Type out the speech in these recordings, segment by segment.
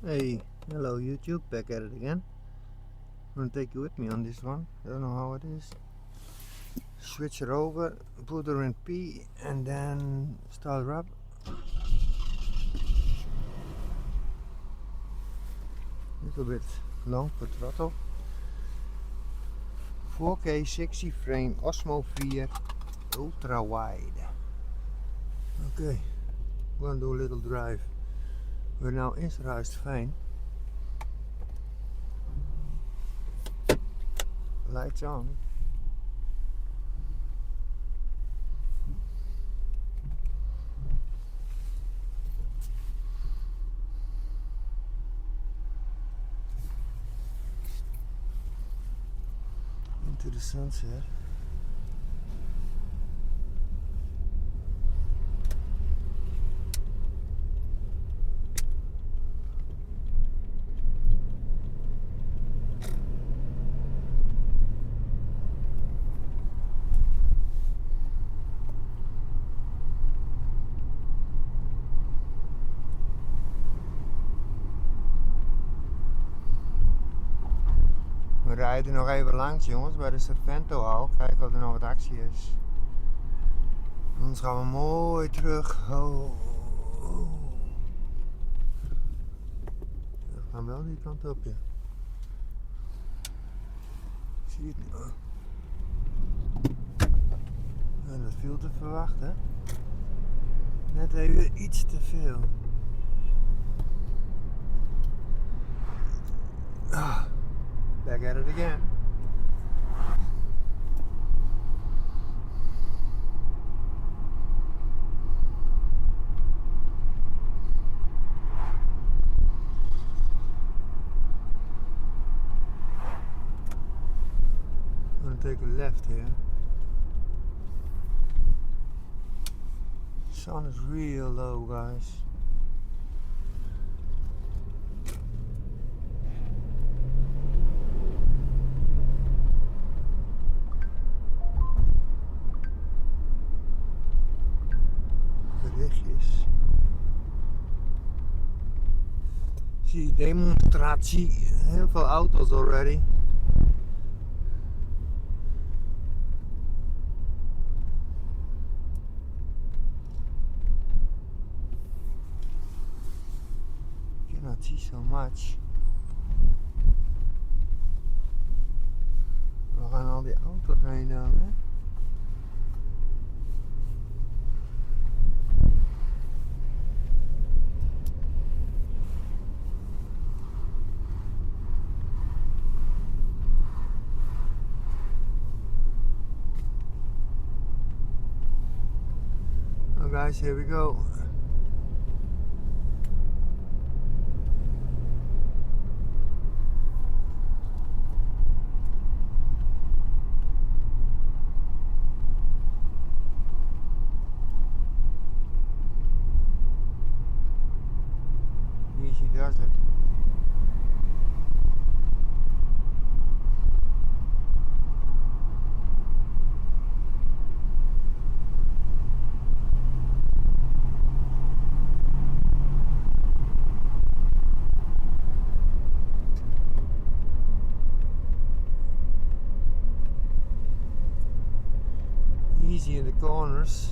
Hey, hello YouTube, back at it again. I'm gonna take you with me on this one. I don't know how it is. Switch it over, put her in P, and then start her up. Little bit long for throttle. 4K 60 frame Osmo 4 ultra wide. Okay, we're gonna do a little drive. We're now in Rijtesten fijn. Lights on. Into the sunset. We rijden nog even langs, jongens, bij de Servento-hal. Kijken of er nog wat actie is. Anders gaan we mooi terug. Oh. We gaan wel die kant op, ja. Ik zie het niet. En dat viel te verwachten. Net even iets te veel. Back at it again. I'm gonna take a left here. Sun is real low, guys. Zie demonstratie, heel veel auto's already. Cannot see so much. We gaan al die auto's heen dan, hè? Guys, here we go. Easy does it. Easy in the corners.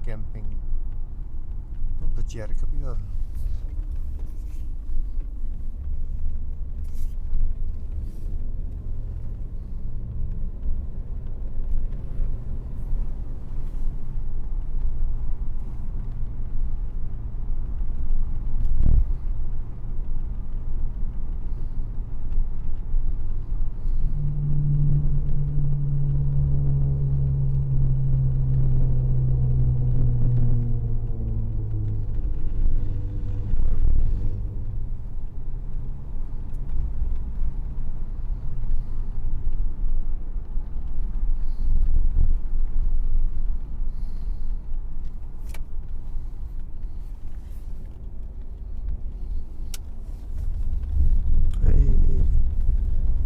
camping op het Jerkebjörn.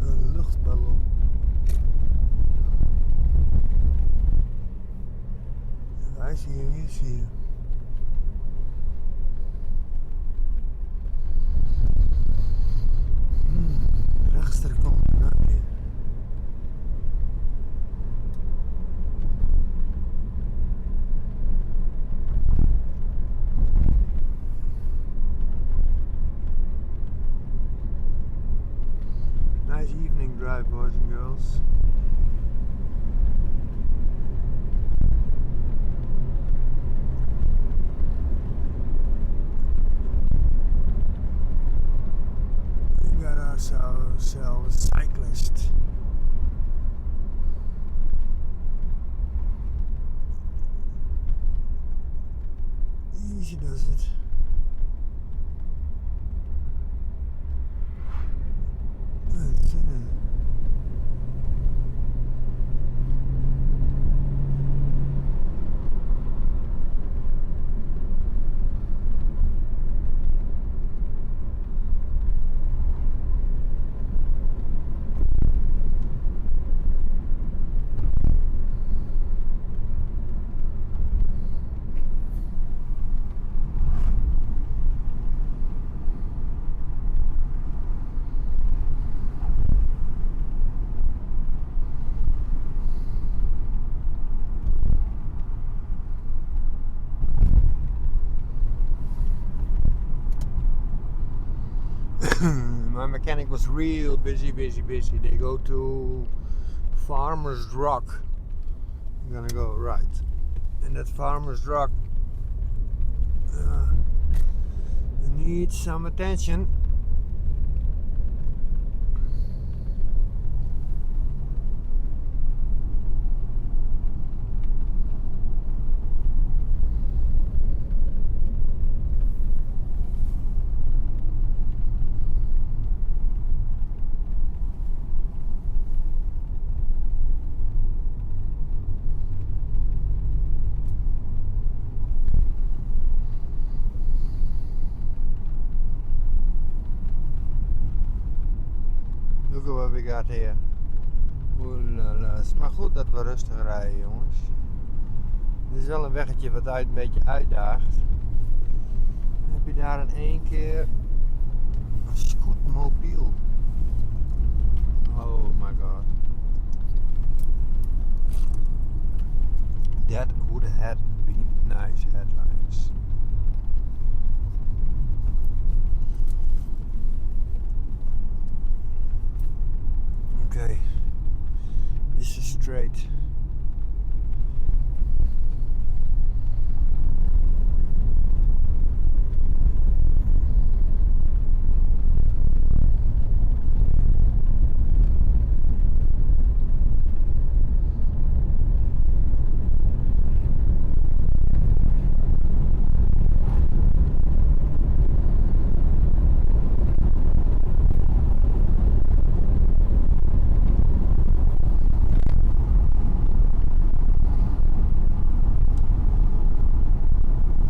Een luchtballon. Waar zie je? Hier zie je. Rechtster komt naar hier. Nice evening drive, boys and girls. We got ourselves a cyclist. Easy does it. My mechanic was real busy. They go to Farmer's Rock. I'm gonna go right. And that Farmer's Rock needs some attention. Look at what we got here. Oelala. Het is maar goed dat we rustig rijden, jongens. Dit is wel een weggetje wat een beetje uitdaagt. Dan heb je daar in één keer een scootmobiel. Oh my god. That would have been nice headlines. Okay, this is straight.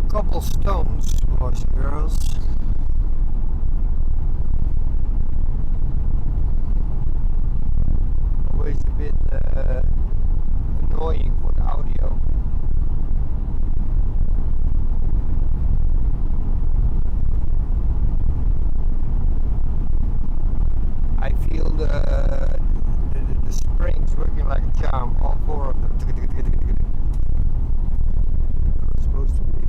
Couple stones, boys and girls. Always a bit annoying for the audio. I feel the springs working like a charm, all four of them. It's supposed to be.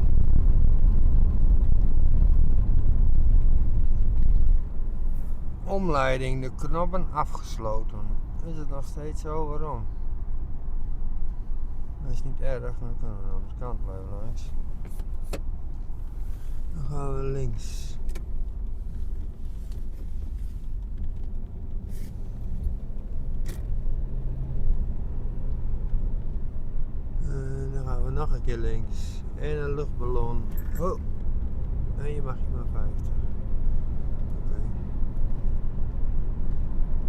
Omleiding, de knoppen afgesloten. Is het nog steeds zo? Waarom? Dat is niet erg, dan kunnen we aan de kant blijven langs. Dan gaan we links. En dan gaan we nog een keer links. En een luchtballon. Oh! En je mag je maar 50.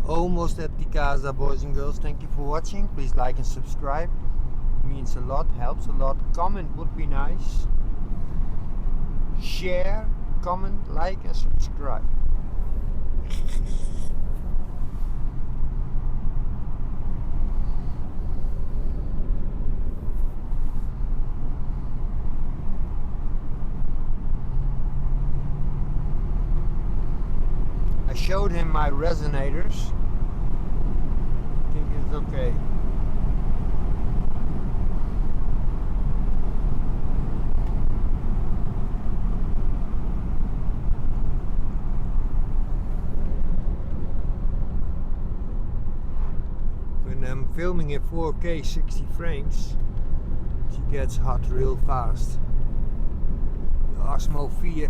Almost at the casa, boys and girls. Thank you for watching. Please like and subscribe. It means a lot, helps a lot. Comment would be nice. Share, comment, like and subscribe. I showed him my resonators. I think it's okay. When I'm filming in 4K 60 frames, she gets hot real fast. The Osmo 4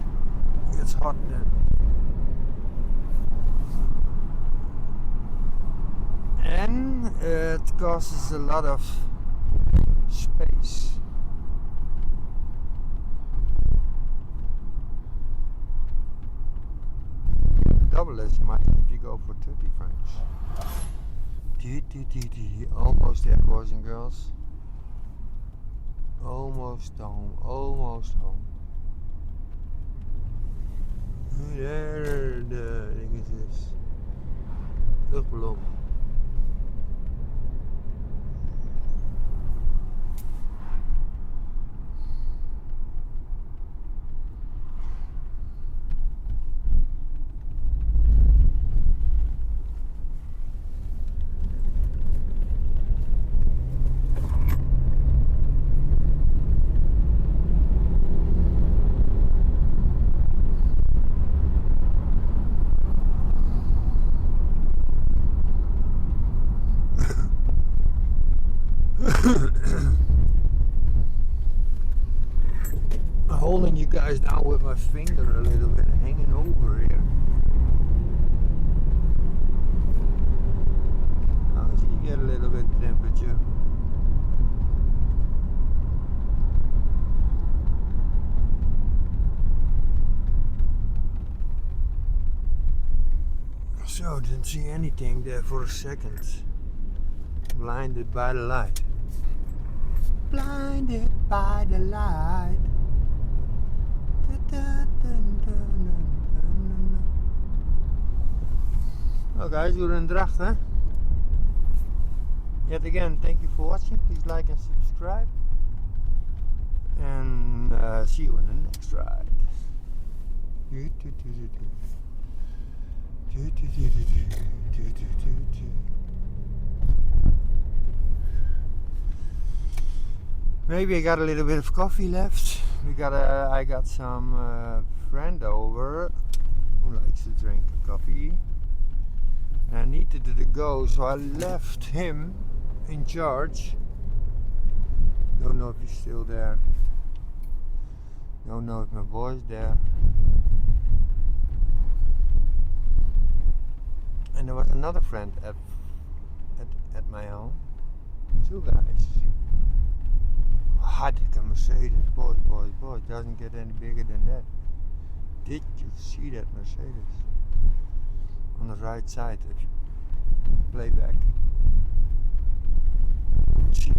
gets hot then. And it causes a lot of space. Double is much if you go for 30 frames. Almost there, boys and girls. Almost home, almost home. There the thing is. Luchtballon. Holding you guys down with my finger a little bit, hanging over here. So you get a little bit of temperature. So didn't see anything there for a second. Blinded by the light. Blinded by the light. Oh guys, we're in Dracht, huh? Yet again, thank you for watching. Please like and subscribe. And see you in the next ride. Maybe I got a little bit of coffee left. I got some friend over who likes to drink coffee. And I needed to go, so I left him in charge. Don't know if he's still there. Don't know if my boy's there. And there was another friend at my home. Two guys. Had a Mercedes, boys, doesn't get any bigger than that. Did you see that Mercedes? On the right side, if you play back. See